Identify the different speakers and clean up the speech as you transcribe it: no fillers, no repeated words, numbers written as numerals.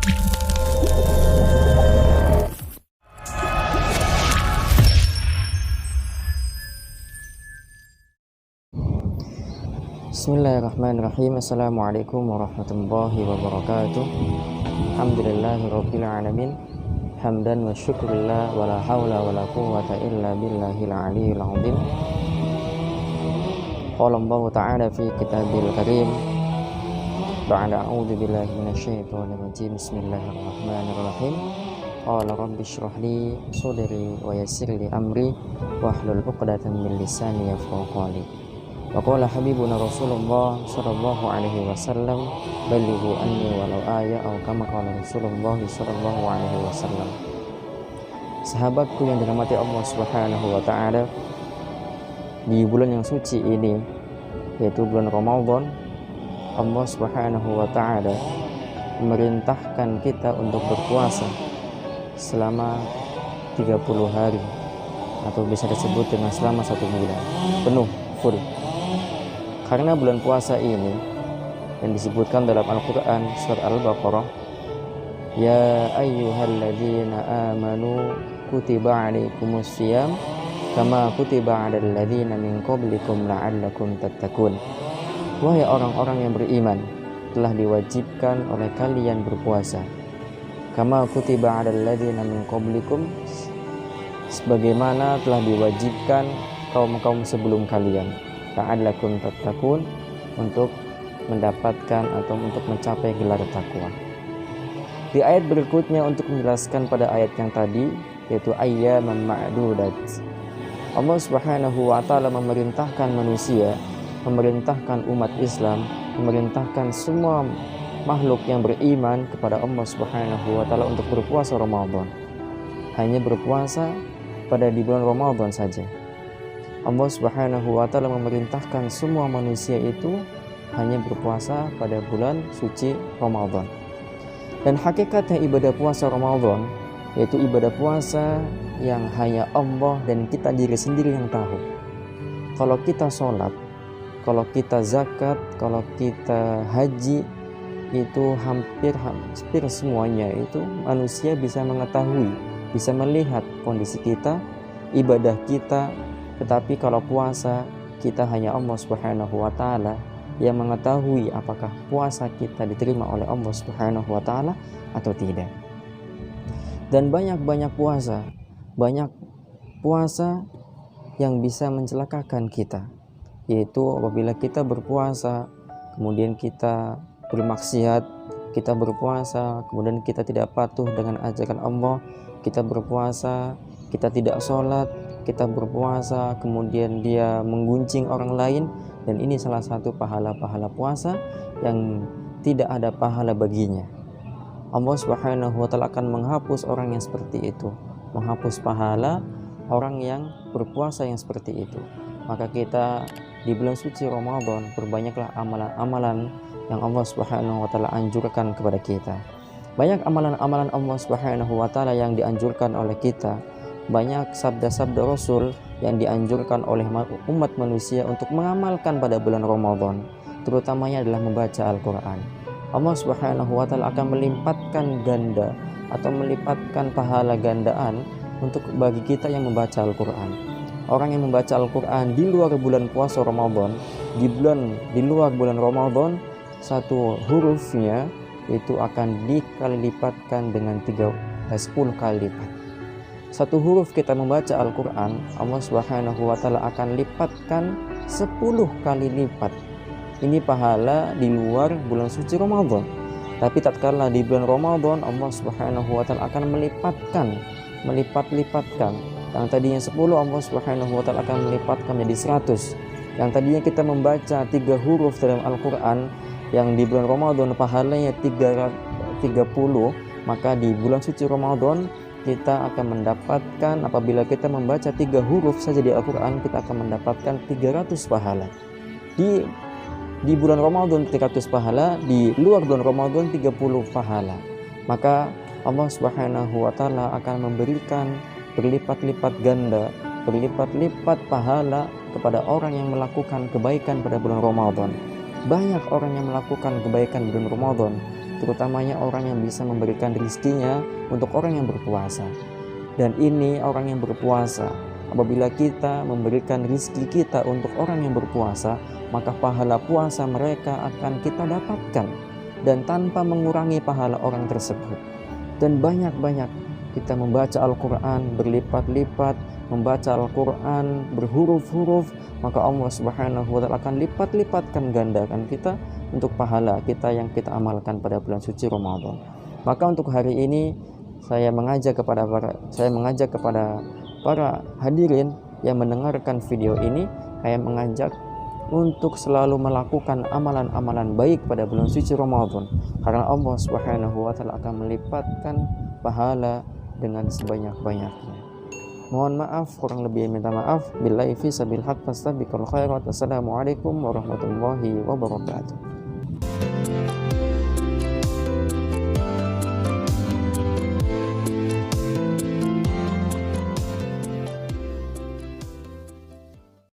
Speaker 1: Bismillahirrahmanirrahim. Assalamualaikum warahmatullahi wabarakatuh. Alhamdulillahirabbil alamin. Hamdan wa syukurillah wa la haula wa la quwwata illa billahil aliyyil azim. Qala Allah ta'ala fi kitabil karim ba'da a'udzu billahi minasyaitonir rajim. Bismillahirrahmanirrahim. Qala rabbi shrah li sadri wa yassir li amri wahlul 'uqdatam min lisani yafqahu qawli. Wa qala habibuna Rasulullah sallallahu alaihi wasallam balighu anni walau aya atau kama qala Rasulullah sallallahu alaihi wasallam. Sahabatku yang dirahmati Allah Subhanahu wa taala, di bulan yang suci ini yaitu bulan Ramadan, Allah Subhanahu wa taala memerintahkan kita untuk berpuasa selama 30 hari atau bisa disebut dengan selama 1 bulan penuh full. Karena bulan puasa ini yang disebutkan dalam Al-Quran surat Al-Baqarah, ya ayyuhalladzina amanu kutiba alaikumus syiyam kama kutiba alal ladzina min qablikum la'allakum tattaqun. Wahai orang-orang yang beriman, telah diwajibkan oleh kalian berpuasa kama kutiba alal ladzina min qablikum, sebagaimana telah diwajibkan kaum-kaum sebelum kalian, la'allakum tattaqun, untuk mendapatkan atau untuk mencapai gelar takwa. Di ayat berikutnya untuk menjelaskan pada ayat yang tadi, yaitu ayyaman ma'dudat, Allah Subhanahu wa taala memerintahkan manusia, memerintahkan umat Islam, memerintahkan semua makhluk yang beriman kepada Allah Subhanahu wa taala untuk berpuasa Ramadan. Hanya berpuasa pada di bulan Ramadan saja. Allah Subhanahu wa taala memerintahkan semua manusia itu hanya berpuasa pada bulan suci Ramadan. Dan hakikatnya ibadah puasa Ramadan yaitu ibadah puasa yang hanya Allah dan kita diri sendiri yang tahu. Kalau kita sholat, kalau kita zakat, kalau kita haji, itu hampir semuanya itu manusia bisa mengetahui, bisa melihat kondisi kita, ibadah kita. Tetapi kalau puasa, kita hanya Allah Subhanahu wa taala yang mengetahui apakah puasa kita diterima oleh Allah Subhanahu wa taala atau tidak. Dan banyak puasa yang bisa mencelakakan kita, yaitu apabila kita berpuasa kemudian kita bermaksiat, kita berpuasa kemudian kita tidak patuh dengan ajaran Allah, kita berpuasa kita tidak sholat, kita berpuasa kemudian dia mengguncing orang lain, dan ini salah satu pahala-pahala puasa yang tidak ada pahala baginya. Allah Subhanahu wa taala akan menghapus orang yang seperti itu, menghapus pahala orang yang berpuasa yang seperti itu. Maka kita di bulan suci Ramadan perbanyaklah amalan-amalan yang Allah Subhanahu wa taala anjurkan kepada kita. Banyak amalan-amalan Allah Subhanahu wa taala yang dianjurkan oleh kita. Banyak sabda-sabda Rasul yang dianjurkan oleh umat manusia untuk mengamalkan pada bulan Ramadan, terutamanya adalah membaca Al-Quran. Allah Subhanahu wa taala akan melipatkan ganda atau melipatkan pahala gandaan untuk bagi kita yang membaca Al-Quran. Orang yang membaca Al-Quran di luar bulan puasa Ramadan, di luar bulan Ramadan, satu hurufnya itu akan dikali lipatkan dengan 10 kali lipat. Satu huruf kita membaca Al-Quran, Allah Subhanahu wa taala akan lipatkan 10 kali lipat. Ini pahala di luar bulan suci Ramadan. Tapi tatkala di bulan Ramadan, Allah Subhanahu wa taala akan melipat-lipatkan. Yang tadinya 10, Allah Subhanahu wa taala akan melipatkan menjadi 100. Yang tadinya kita membaca 3 huruf dalam Al-Quran, yang di bulan Ramadan pahalanya 30, maka di bulan suci Ramadan kita akan mendapatkan, apabila kita membaca 3 huruf saja di Al-Quran, kita akan mendapatkan 300 pahala. Di bulan Ramadan 300 pahala, di luar bulan Ramadan 30 pahala. Maka Allah Subhanahu wa taala akan memberikan berlipat-lipat ganda, berlipat-lipat pahala kepada orang yang melakukan kebaikan pada bulan Ramadan. Banyak orang yang melakukan kebaikan di bulan Ramadan, terutamanya orang yang bisa memberikan rizkinya untuk orang yang berpuasa. Dan ini orang yang berpuasa, apabila kita memberikan rizki kita untuk orang yang berpuasa, maka pahala puasa mereka akan kita dapatkan dan tanpa mengurangi pahala orang tersebut. Dan banyak-banyak kita membaca Al-Quran berlipat-lipat, membaca Al-Quran berhuruf-huruf, maka Allah Subhanahu wa Ta'ala akan lipat-lipatkan gandakan kita untuk pahala kita yang kita amalkan pada bulan suci Ramadan. Maka untuk hari ini saya mengajak kepada para hadirin yang mendengarkan video ini, saya mengajak untuk selalu melakukan amalan-amalan baik pada bulan suci Ramadan, karena Allah Subhanahu wa Ta'ala akan melipatkan pahala dengan sebanyak-banyaknya. Mohon maaf, kurang lebih minta maaf. Billahi fi sabil haq fastabiqul khairat. Assalamualaikum warahmatullahi wabarakatuh.